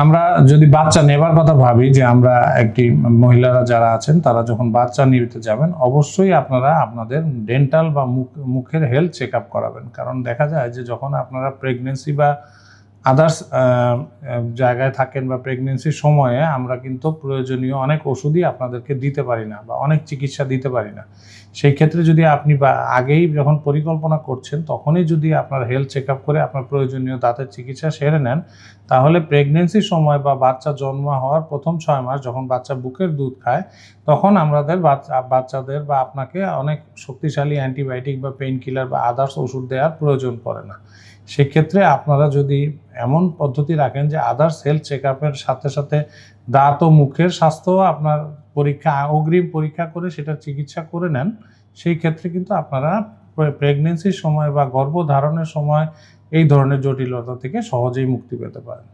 আমরা যদি বাচ্চা নেবার কথা ভাবি, যে আমরা একটি মহিলারা যারা আছেন তারা যখন বাচ্চা নিতে যাবেন, অবশ্যই আপনারা আপনাদের ডেন্টাল বা মুখের হেলথ চেক আপ করাবেন। কারণ দেখা যায় যে যখন আপনারা প্রেগনেন্সি বা আদার্স জায়গায় থাকেন বা প্রেগনেন্সির সময়ে আমরা কিন্তু প্রয়োজনীয় অনেক ওষুধই আপনাদেরকে দিতে পারি না বা অনেক চিকিৎসা দিতে পারি না। সেই ক্ষেত্রে যদি আপনি বা আগেই যখন পরিকল্পনা করছেন তখনই যদি আপনার হেলথ চেক আপ করে আপনার প্রয়োজনীয় দাঁতের চিকিৎসা সেরে নেন, তাহলে প্রেগনেন্সির সময় বা বাচ্চা জন্ম হওয়ার প্রথম 6 মাস যখন বাচ্চা বুকের দুধ খায়, তখন আমাদের বাচ্চাদের বা আপনাকে অনেক শক্তিশালী অ্যান্টিবায়োটিক বা পেইন কিলার বা আদার্স ওষুধ দেওয়ার প্রয়োজন পড়ে না। সেক্ষেত্রে আপনারা যদি এমন পদ্ধতি রাখেন যে আদার্স হেলথ চেক আপের সাথে সাথে দাঁত ও মুখের স্বাস্থ্য আপনার অগ্রিম পরীক্ষা করে সেটার চিকিৎসা করে নেন, সেই ক্ষেত্রে কিন্তু আপনারা প্রেগনেন্সির সময় বা গর্ভধারণের সময় এই ধরনের জটিলতা থেকে সহজেই মুক্তি পেতে পারেন।